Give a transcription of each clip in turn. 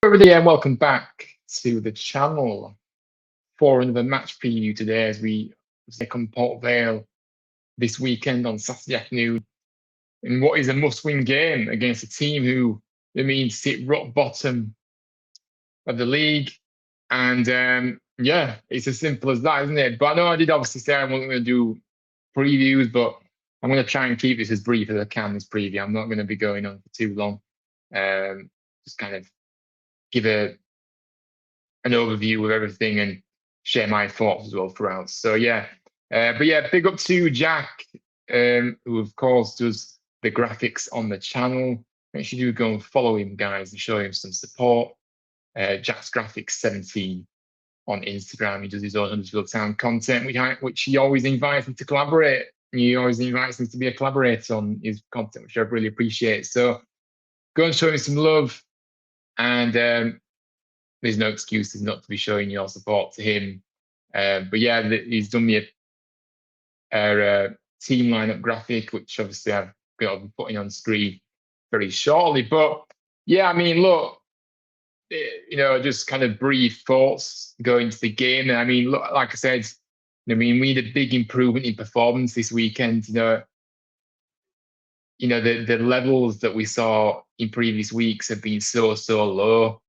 Everybody, and welcome back to the channel for another match preview today as we take on Port Vale this weekend on Saturday afternoon in what is a must-win game against a team who, sit rock bottom of the league. And yeah, it's as simple as that, isn't it? But I know I did obviously say I wasn't going to do previews, but I'm going to try and keep this as brief as I can, this preview. I'm not going to be going on for too long. Just kind of give an overview of everything and share my thoughts as well throughout. So yeah, but yeah, big up to Jack, who of course does the graphics on the channel. Make sure you do go and follow him, guys, and show him some support. Jack's Graphics 17 on Instagram. He does his own Huddersfield Town content, which he always invites me to collaborate. He always invites me to be a collaborator on his content, which I really appreciate. So go and show him some love. And there's no excuses not to be showing your support to him. But yeah, he's done me a team lineup graphic, which obviously I've got to be putting on screen very shortly. But yeah, I mean, look, just kind of brief thoughts going into the game. And I mean, look, like I said, we need a big improvement in performance this weekend. The levels that we saw in previous weeks have been so low.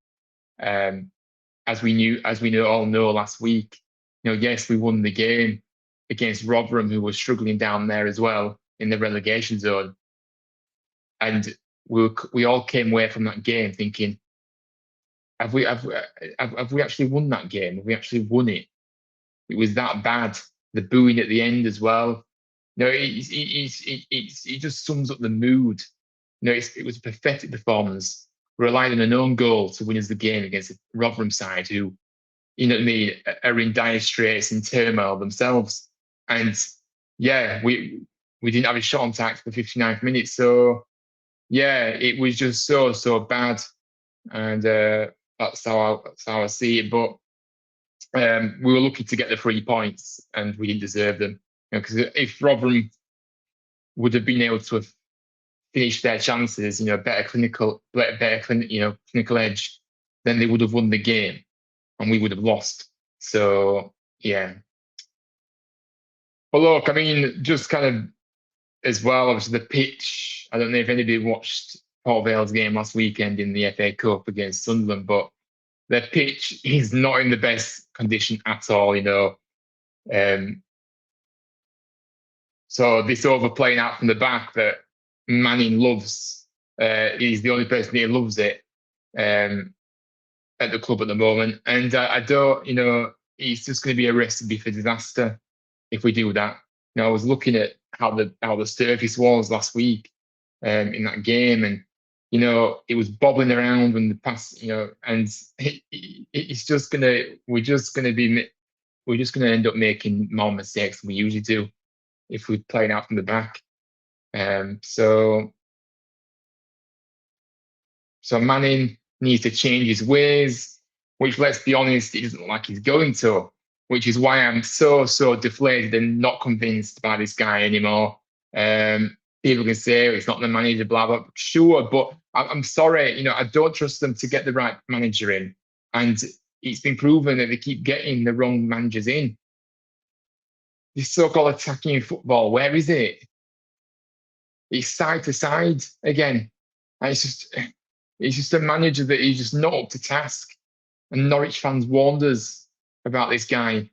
As we all know last week, yes, we won the game against Rotherham, who was struggling down there as well in the relegation zone. And we all came away from that game thinking, have we actually won that game? Have we actually won it? It was that bad. The booing at the end as well. It just sums up the mood. It was a pathetic performance. We relied on an own goal to win us the game against a Rotherham side who, are in dire straits and turmoil themselves. And yeah, we didn't have a shot on target for the 59th minute. So yeah, it was just so bad. And that's how I see it. But we were lucky to get the 3 points, and we didn't deserve them. Because if Rotherham would have been able to have finished their chances, better clinical edge, then they would have won the game, and we would have lost. So yeah. But look, I mean, just kind of as well, obviously the pitch. I don't know if anybody watched Port Vale's game last weekend in the FA Cup against Sunderland, but their pitch is not in the best condition at all. So this overplaying out from the back that Manning loves, he's the only person who loves it at the club at the moment. And I don't, it's just going to be a recipe for disaster if we do that. I was looking at how the surface was last week in that game, and it was bobbling around when the pass, and it's just we're just gonna end up making more mistakes than we usually do if we're playing out from the back. So Manning needs to change his ways, which, let's be honest, it doesn't look like he's going to, which is why I'm so deflated and not convinced by this guy anymore. People can say it's not the manager, blah, blah, sure, but I'm sorry, I don't trust them to get the right manager in. And it's been proven that they keep getting the wrong managers in. This so-called attacking football, where is it? It's side to side again. And it's just a manager that is just not up to task. And Norwich fans warned us about this guy.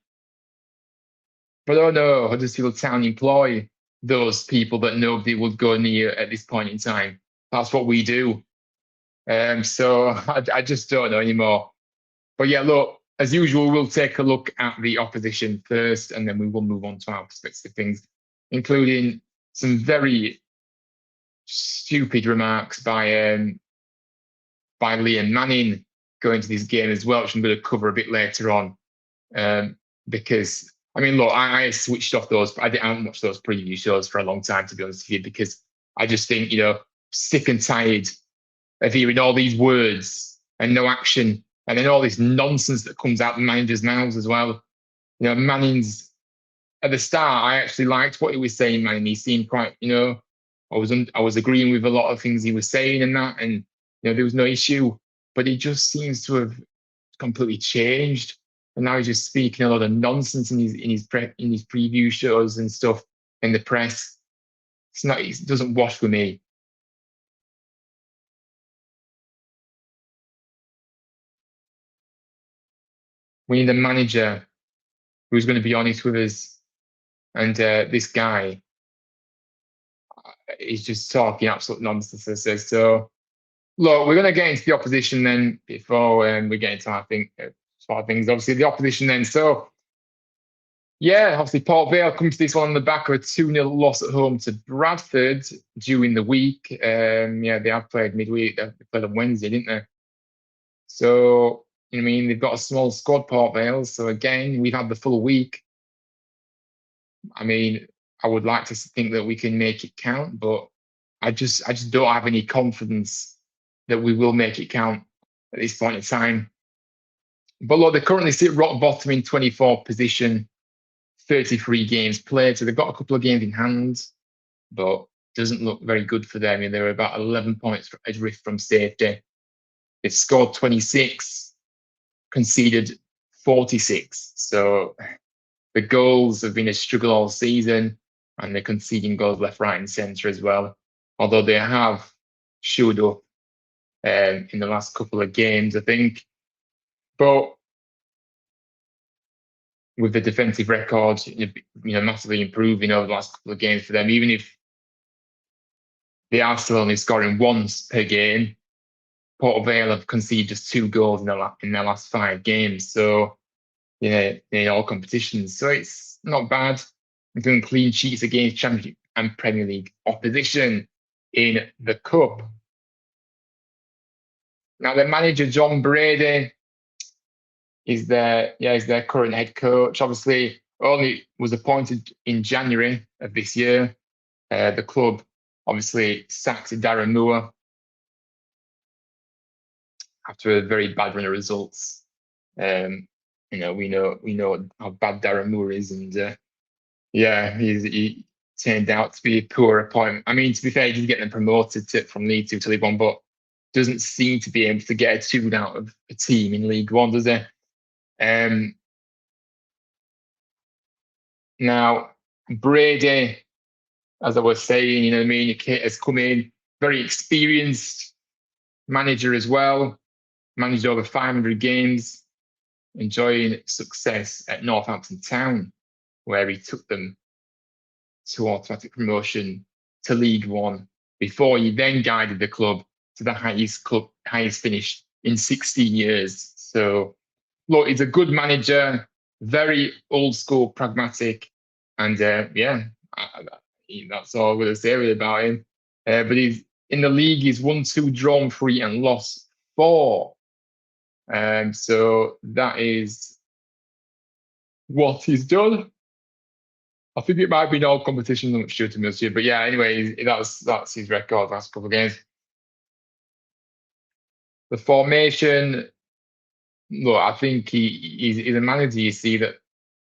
But oh no, Huddersfield Town employ those people that nobody would go near at this point in time. That's what we do. So I just don't know anymore. But yeah, look, as usual, we'll take a look at the opposition first, and then we will move on to our perspective things, including some very stupid remarks by Liam Manning going to this game as well, which I'm going to cover a bit later on. Because, I mean, look, I switched off those. I haven't watched those preview shows for a long time, to be honest with you, because I just think, sick and tired of hearing all these words and no action, and then all this nonsense that comes out of the manager's mouths as well. Manning's, at the start, I actually liked what he was saying, Manning. He seemed quite, I was agreeing with a lot of things he was saying and that, and there was no issue. but he just seems to have completely changed. And now he's just speaking a lot of nonsense in his preview shows and stuff in the press. It doesn't wash with me. We need a manager who's going to be honest with us. And this guy is just talking absolute nonsense, I say. So, look, we're going to get into the opposition then before we get into our things. Obviously, the opposition then. So, yeah, obviously, Port Vale comes to this one on the back of a 2-0 loss at home to Bradford during the week. Yeah, they have played midweek. They played on Wednesday, didn't they? So, I mean, they've got a small squad, Port Vale. So, again, we've had the full week. I mean, I would like to think that we can make it count, but I just don't have any confidence that we will make it count at this point in time. But look, they currently sit rock bottom in 24th position, 33 games played. So they've got a couple of games in hand, but doesn't look very good for them. I mean, they're about 11 points adrift from safety. They've scored 26, conceded 46. So the goals have been a struggle all season, and they're conceding goals left, right, and centre as well. Although they have showed up in the last couple of games, I think. But with the defensive record, massively improving over the last couple of games for them, even if they are still only scoring once per game, Port Vale have conceded just 2 goals in their last 5 games. So, in all competitions. So it's not bad. They're doing clean sheets against Championship and Premier League opposition in the Cup. Now, their manager, John Brady, is their current head coach. Obviously, only was appointed in January of this year. The club obviously sacked Darren Moore after a very bad run of results. We know how bad Darren Moore is, and he turned out to be a poor appointment. I mean, to be fair, he did get them promoted from League Two to League One, but doesn't seem to be able to get a tune out of a team in League One, does he? Now, Brady, as I was saying, has come in, very experienced manager as well, managed over 500 games, enjoying success at Northampton Town, where he took them to automatic promotion to League One before he then guided the club to the highest finish in 16 years. So, look, he's a good manager, very old school, pragmatic, and that's all I'm going to say really about him. But he's in the league, he's won 2, drawn 3, and lost 4. So that is what he's done. I think it might be no competition that shooting him this year, but yeah. Anyway, that's his record last couple of games. The formation, look, I think he's a manager you see that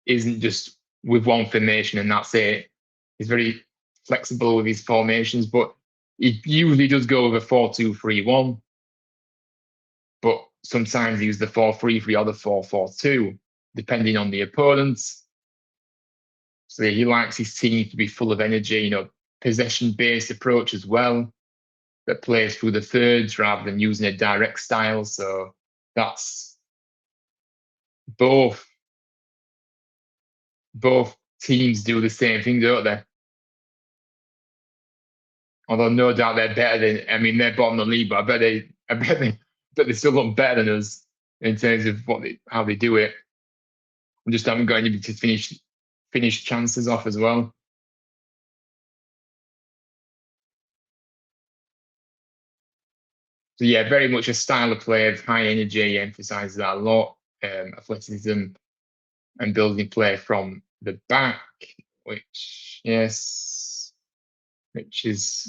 isn't just with one formation and that's it. He's very flexible with his formations, but he usually does go with a 4-2-3-1. But sometimes he uses the 4-3-3 or the 4-4-2, depending on the opponents. So he likes his team to be full of energy, possession-based approach as well, that plays through the thirds rather than using a direct style. So that's both teams do the same thing, don't they? Although no doubt they're better than, they're bottom of the league, but I bet they still look better than us in terms of how they do it. We just haven't got anybody to finish chances off as well. So yeah, very much a style of play of high energy, emphasises that a lot, athleticism and building play from the back, which is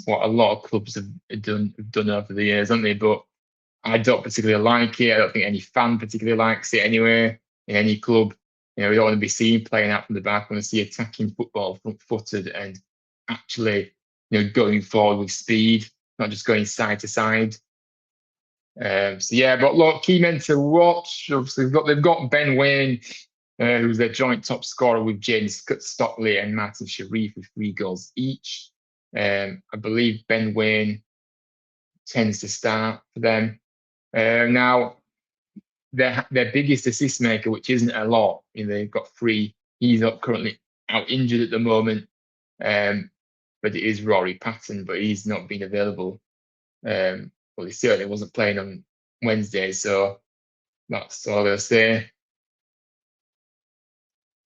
what a lot of clubs have done over the years, haven't they? But I don't particularly like it. I don't think any fan particularly likes it anyway, in any club. We don't want to be seen playing out from the back. We want to see attacking football, front-footed, and actually, going forward with speed, not just going side to side. So yeah, but look, key men to watch. Obviously, they've got Ben Waine, who's their joint top scorer with James Stockley and Martin Sharif with 3 goals each. I believe Ben Waine tends to start for them. Now, their biggest assist maker, which isn't a lot, they've got 3. He's not currently out injured at the moment, but it is Rory Patton, but he's not been available. Well, he certainly wasn't playing on Wednesday, so that's all I'll say.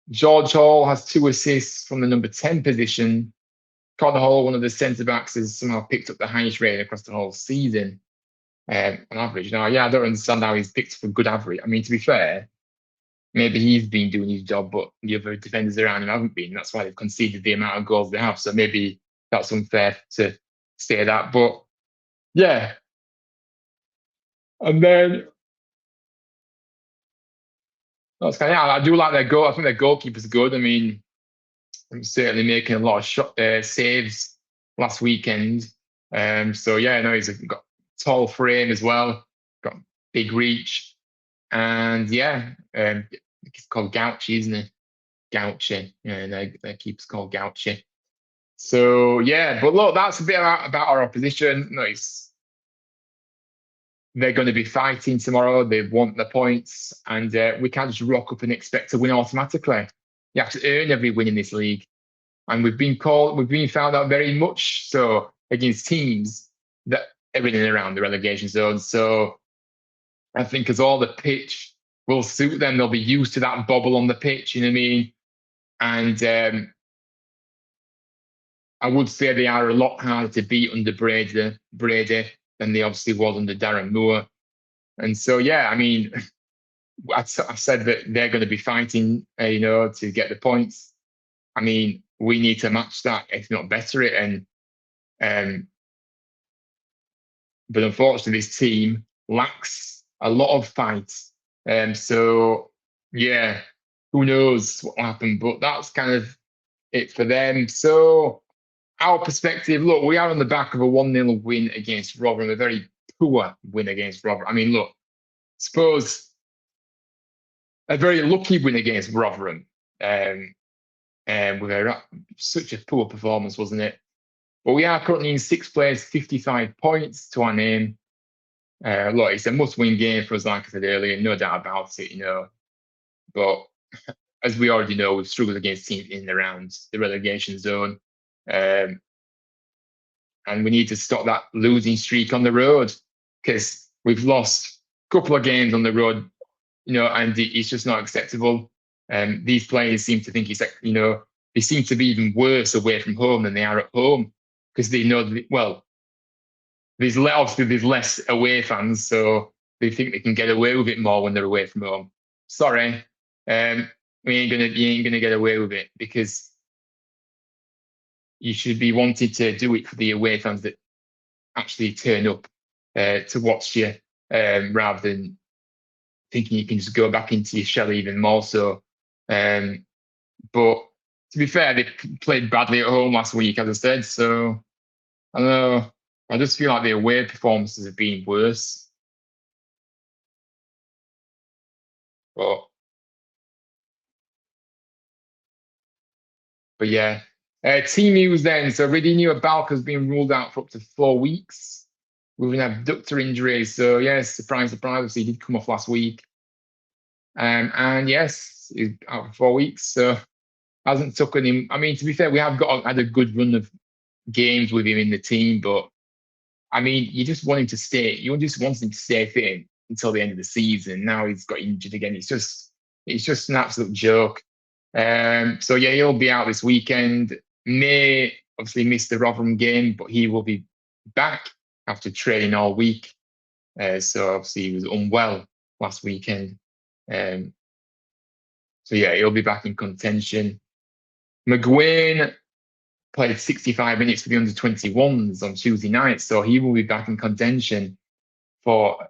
George Hall has 2 assists from the number 10 position. Connor Hall, one of the centre backs, has somehow picked up the highest rating across the whole season on average. Now, yeah, I don't understand how he's picked up a good average. I mean, to be fair, maybe he's been doing his job, but the other defenders around him haven't been. That's why they've conceded the amount of goals they have. So maybe that's unfair to say that. But yeah. And then that's kind of, yeah, I do like their goal. I think their goalkeeper's good. I mean, I'm certainly making a lot of saves last weekend. So yeah, no, he's got tall frame as well, got big reach, and yeah, it's called Gouchy, isn't it? Gouchy, yeah, their keeper's called Gouchy. So yeah, but look, that's a bit about our opposition. No, they're going to be fighting tomorrow. They want the points, and we can't just rock up and expect to win automatically. You have to earn every win in this league, and we've been found out very much so against teams that are in and around the relegation zone. So I think as all the pitch will suit them, they'll be used to that bobble on the pitch. You know what I mean? And I would say they are a lot harder to beat under Brady than they obviously was under Darren Moore. And so, yeah, I mean, I said that they're going to be fighting, to get the points. I mean, we need to match that, if not better it. But unfortunately, this team lacks a lot of fight. So, yeah, who knows what will happen? But that's kind of it for them. So, our perspective, look, we are on the back of a 1-0 win against Rotherham, a very poor win against Rotherham. I mean, look, suppose a very lucky win against Rotherham, with such a poor performance, wasn't it? But we are currently in 6th place, 55 points to our name. Look, it's a must-win game for us, like I said earlier, no doubt about it. But as we already know, we've struggled against teams in and around the relegation zone. And we need to stop that losing streak on the road, because we've lost a couple of games on the road, and it's just not acceptable. These players seem to think they seem to be even worse away from home than they are at home, because they know there's less away fans, so they think they can get away with it more when they're away from home. Sorry, you ain't gonna get away with it, because you should be wanting to do it for the away fans that actually turn up to watch you, rather than thinking you can just go back into your shell even more so. But to be fair, they played badly at home last week, as I said. So I don't know. I just feel like the away performances have been worse. But yeah. Team news then. So Radinho Balk has been ruled out for up to 4 weeks with an abductor injury. So yes, surprise, surprise. He did come off last week. And yes, he's out for 4 weeks. So hasn't taken him. I mean, to be fair, we have had a good run of games with him in the team, but I mean, you just want him to stay. You just want him to stay fit until the end of the season. Now he's got injured again. It's just an absolute joke. So yeah, he'll be out this weekend. May obviously miss the Rotherham game, but he will be back after training all week. So obviously he was unwell last weekend. So yeah, he'll be back in contention. McGuane played 65 minutes for the under-21s on Tuesday night, so he will be back in contention for,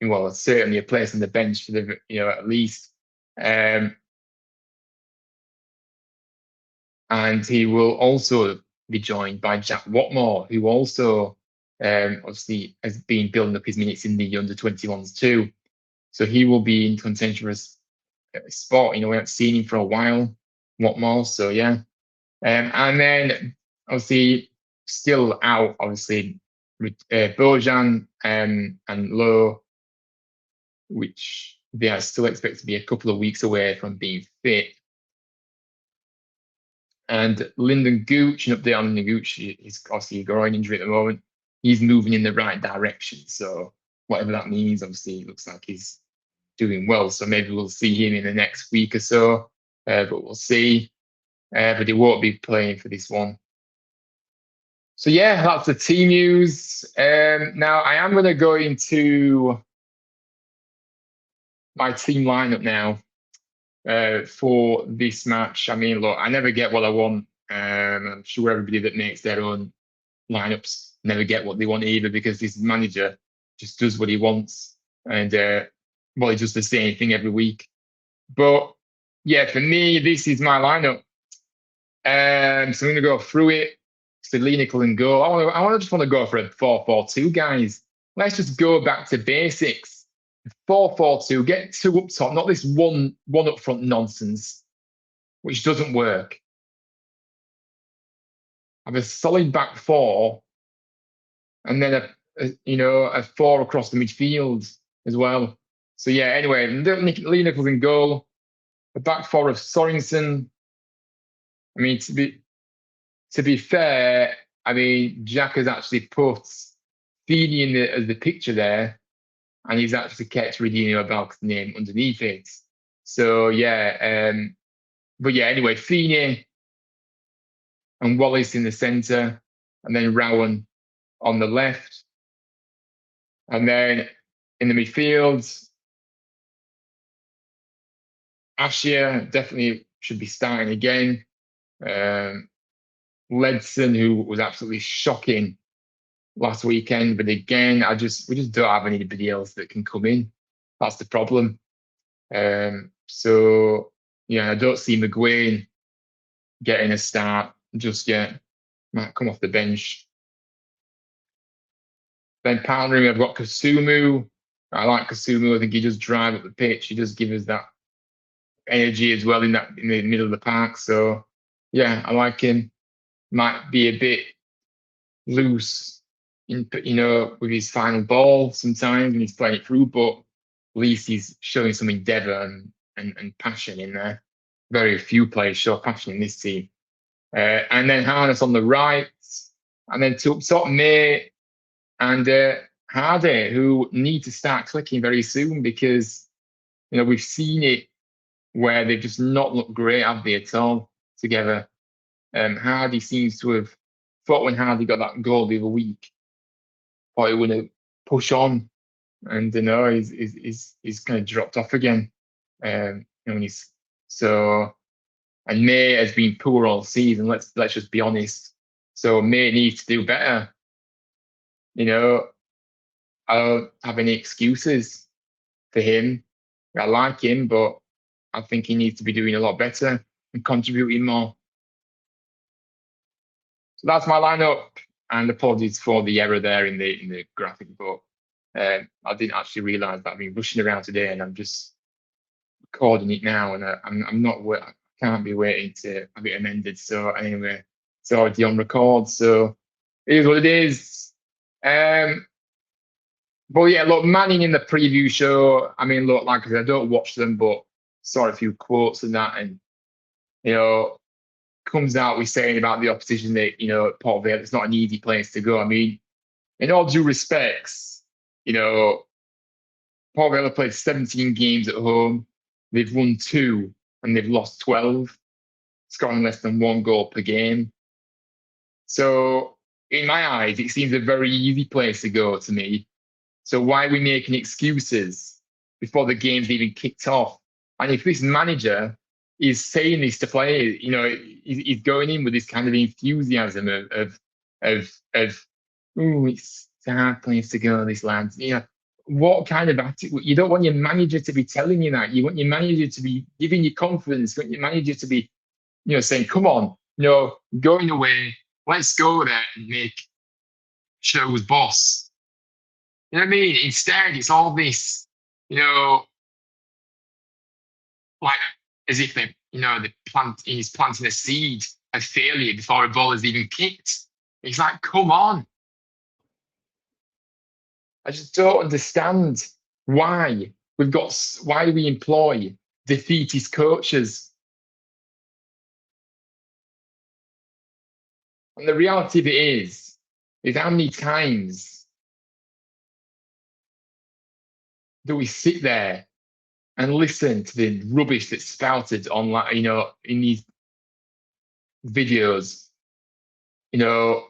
well, certainly a place on the bench for the, at least. And he will also be joined by Jack Watmore, who also obviously has been building up his minutes in the under-21s too. So he will be in contention for a spot. We haven't seen him for a while. What more? So yeah. And then obviously still out, obviously, Bojan and Lowe, which they are still expected to be a couple of weeks away from being fit. And Lyndon Gooch, an update on Lyndon Gooch, he's obviously a groin injury at the moment. He's moving in the right direction. So whatever that means, obviously, it looks like he's doing well. So maybe we'll see him in the next week or so, but we'll see. But he won't be playing for this one. So yeah, that's the team news. Now I am going to go into my team lineup now for this match. I mean, look, I never get what I want. I'm sure everybody that makes their own lineups never get what they want either, because this manager just does what he wants, and well, he does the same thing every week. But yeah, for me, this is my lineup. So I'm going to go through it. Lineker in goal. I just want to go for a 4-4-2, guys. Let's just go back to basics. 4-4-2. Get two up top, not this one up front nonsense, which doesn't work. Have a solid back four, and then a four across the midfield as well. So yeah. Anyway, Lineker's in goal. The back four of Sorensen. I mean, to be fair, I mean, Jack has actually put Feeney as the picture there, and he's actually kept Radinho Balk's name underneath it. So yeah, but yeah, anyway, Feeney and Wallace in the centre, and then Rowan on the left. And then in the midfield, Ashia definitely should be starting again. Ledson, who was absolutely shocking last weekend, but again, we just don't have anybody else that can come in. That's the problem. So yeah, I don't see McGuane getting a start just yet. Might come off the bench. Then partnering, I've got Kasumu. I like Kasumu. I think he does drive up the pitch. He does give us that energy as well in the middle of the park. So yeah, I like him. Might be a bit loose with his final ball sometimes when he's playing it through, but at least he's showing some endeavour and passion in there. Very few players show passion in this team. And then Harness on the right, and then to up top, May and Hardy, who need to start clicking very soon, because we've seen it where they've just not looked great, have they, at all together. Hardy seems to have thought, when Hardy got that goal the other week, thought he would push on, and he's kind of dropped off again. And May has been poor all season. Let's just be honest. So May needs to do better. I don't have any excuses for him. I like him, but I think he needs to be doing a lot better and contributing more. So that's my lineup, and apologies for the error there in the graphic, but I didn't actually realise that I've been rushing around today, and I'm just recording it now, and I can't be waiting to have it amended. So anyway, it's already on record, so it is what it is. But yeah, look, Manning in the preview show. I mean, look, like I said, I don't watch them, but saw a few quotes and that, and comes out with saying about the opposition that Port Vale, it's not an easy place to go. I mean, in all due respects, Port Vale have played 17 games at home. They've won 2 and they've lost 12, scoring less than 1 goal per game. So in my eyes, it seems a very easy place to go to me. So why are we making excuses before the game's even kicked off? And if this manager is saying this to players, he's going in with this kind of enthusiasm of it's a hard place to go, this lads. What kind of attitude? You don't want your manager to be telling you that. You want your manager to be giving you confidence. You want your manager to be, saying, "Come on, going away. Let's go there and make show's boss. You know what I mean? Instead, it's all this, you know, like as if he's planting a seed of failure before a ball is even kicked. It's like, come on. I just don't understand why we employ defeatist coaches. And the reality of it is how many times do we sit there and listen to the rubbish that's spouted online, in these videos, you know,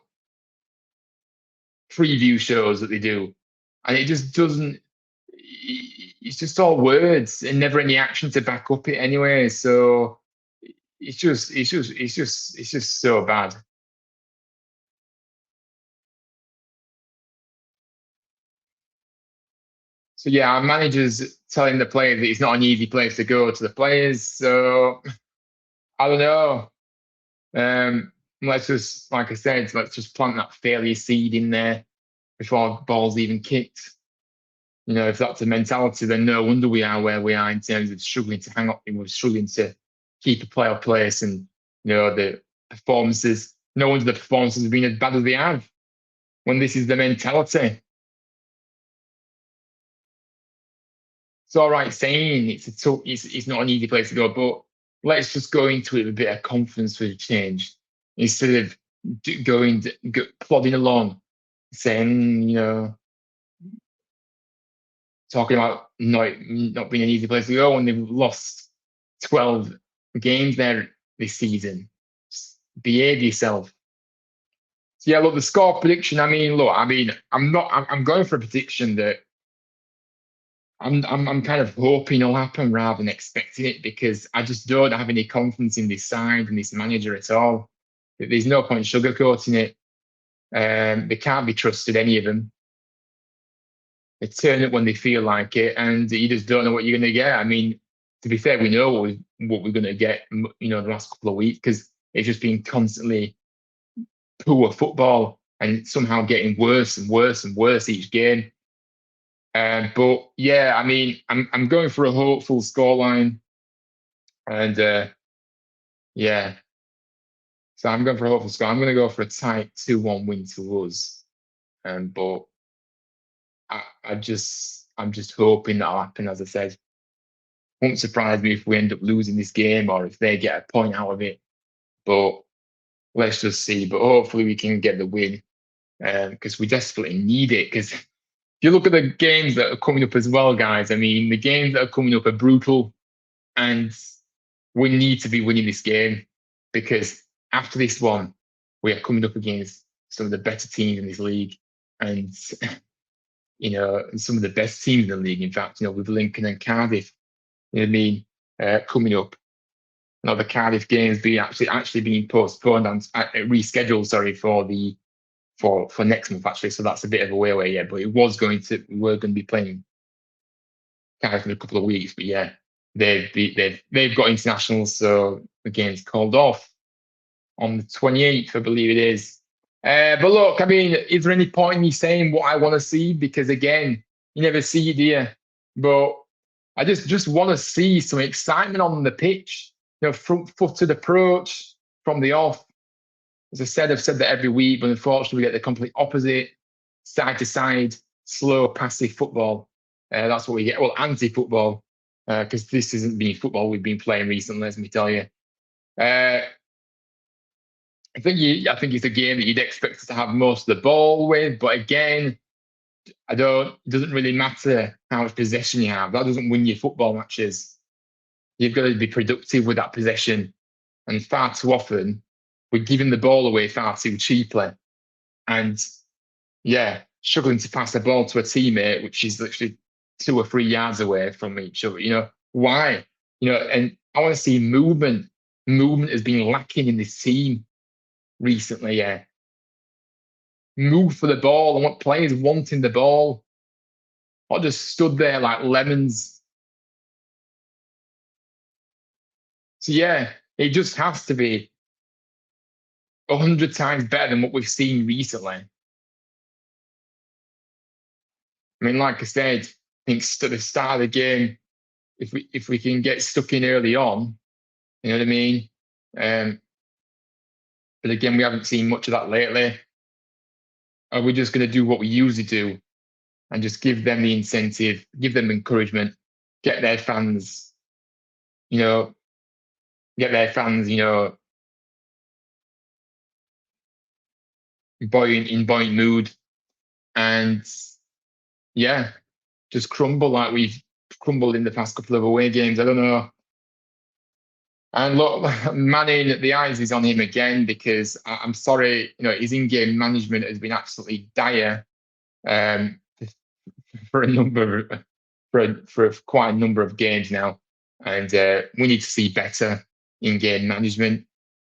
preview shows that they do, and it just doesn't. It's just all words and never any action to back up it anyway. So it's just so bad. So yeah, our manager's telling the players that it's not an easy place to go to the players. So I don't know. Let's just, like I said, let's just plant that failure seed in there before ball's even kicked. If that's the mentality, then no wonder we are where we are in terms of struggling to hang up. We're struggling to keep a playoff place, and the performances. No wonder the performances have been as bad as they have. When this is the mentality, it's all right saying it's not an easy place to go, but let's just go into it with a bit of confidence for a change instead of plodding along, saying talking about not being an easy place to go when they've lost 12 games there this season. Just behave yourself. So yeah, look, the score prediction. I'm going for a prediction that I'm kind of hoping will happen rather than expecting it, because I just don't have any confidence in this side and this manager at all. There's no point sugarcoating it. They can't be trusted, any of them. They turn up when they feel like it, and you just don't know what you're going to get. I mean, to be fair, we know what we're going to get, the last couple of weeks, because it's just been constantly poor football and somehow getting worse and worse and worse each game. But yeah, I'm going for a hopeful scoreline, and yeah, so I'm going for a hopeful score. I'm going to go for a tight 2-1 win to us. But I'm just hoping that'll happen. As I said, won't surprise me if we end up losing this game or if they get a point out of it. But let's just see. But hopefully we can get the win, because we desperately need it. Because if you look at the games that are coming up as well, guys, the games that are coming up are brutal, and we need to be winning this game, because after this one, we are coming up against some of the better teams in this league, and some of the best teams in the league. In fact, with Lincoln and Cardiff, coming up. Now the Cardiff games being actually being postponed and rescheduled. Sorry, for next month actually. So that's a bit of a way away. Yeah, but we were going to be playing Cardiff in a couple of weeks. But yeah, they've got internationals, so the game's called off on the 28th, I believe it is. But look, is there any point in me saying what I want to see? Because again, you never see it here. But I just want to see some excitement on the pitch. Front-footed approach from the off. As I said, I've said that every week, but unfortunately, we get the complete opposite: side to side, slow, passive football. That's what we get. Well, anti-football, because this isn't being football we've been playing recently. Let me tell you. I think it's a game that you'd expect us to have most of the ball with, but again, it doesn't really matter how much possession you have. That doesn't win you football matches. You've got to be productive with that possession. And far too often, we're giving the ball away far too cheaply. And yeah, struggling to pass the ball to a teammate, which is literally 2 or 3 yards away from each other. Why? And I want to see movement. Movement has been lacking in this team recently. Yeah. Move for the ball. I want players wanting the ball, not just stood there like lemons. So yeah, it just has to be 100 times better than what we've seen recently. I mean, like I said, I think at the start of the game, if we can get stuck in early on, you know what I mean. Um, but again, we haven't seen much of that lately. Are we just going to do what we usually do and just give them the incentive, give them encouragement, get their fans, you know, get their fans, buoyant mood, and yeah, just crumble like we've crumbled in the past couple of away games. I don't know. And look, Manning, the eyes is on him again because I'm sorry, his in-game management has been absolutely dire um, for a number for quite a number of games now, and we need to see better in-game management,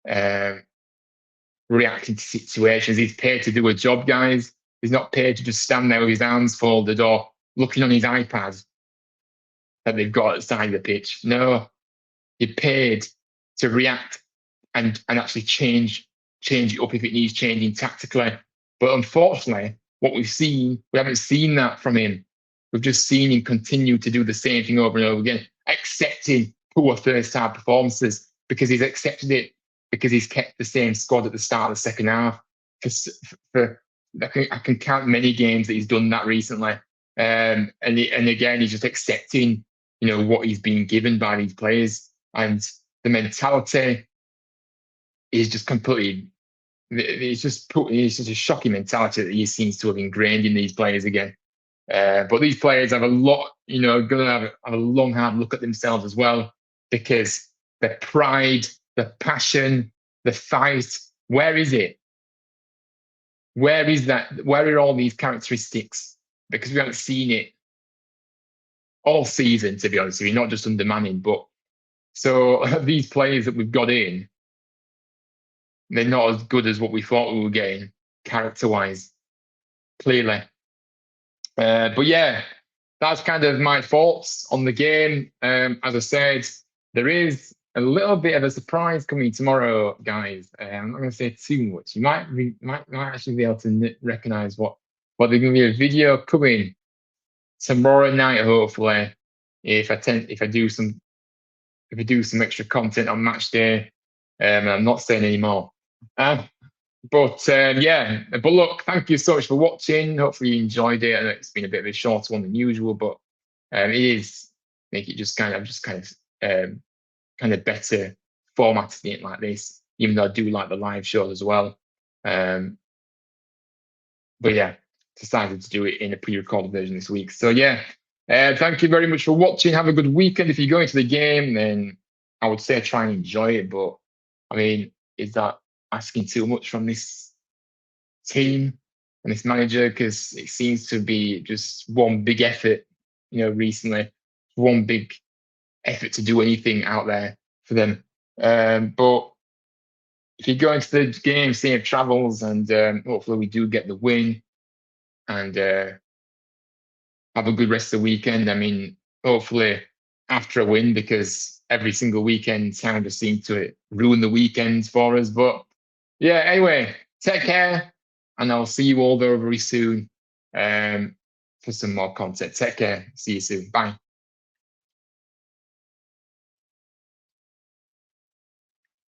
uh, reacting to situations. He's paid to do a job, guys. He's not paid to just stand there with his hands folded or looking on his iPad that they've got at the side of the pitch. No, you're paid to react and actually change it up if it needs changing tactically. But unfortunately, what we've seen, we haven't seen that from him. We've just seen him continue to do the same thing over and over again, accepting poor first half performances because he's accepted it because he's kept the same squad at the start of the second half. For I can count many games that he's done that recently. And again, he's just accepting, what he's being given by these players, and the mentality is just completely. It's just a shocking mentality that he seems to have ingrained in these players again. But these players have a lot, going to have a long, hard look at themselves as well, because the pride, the passion, the fight, where is it? Where is that? Where are all these characteristics? Because we haven't seen it all season, to be honest with you, not just under Manning. But so these players that we've got in, they're not as good as what we thought we were getting character-wise, clearly. But yeah, that's kind of my thoughts on the game. As I said, there is a little bit of a surprise coming tomorrow, guys. I'm not going to say too much. You might actually be able to recognize what there's going to be a video coming tomorrow night, hopefully. If I do some extra content on match day, I'm not saying anymore. But look, thank you so much for watching. Hopefully you enjoyed it. I know it's been a bit of a shorter one than usual, but it is make it just kind of better formatting it like this, even though I do like the live shows as well. But yeah, decided to do it in a pre-recorded version this week. So yeah, thank you very much for watching. Have a good weekend. If you're going to the game, then I would say try and enjoy it. But I mean, is that asking too much from this team and this manager? Because it seems to be just one big effort, recently, one big effort to do anything out there for them. But if you go into the game, safe travels, and hopefully we do get the win and have a good rest of the weekend. I mean, hopefully after a win, because every single weekend kind of seems to ruin the weekends for us. But yeah, anyway, take care, and I'll see you all there very soon for some more content. Take care. See you soon. Bye.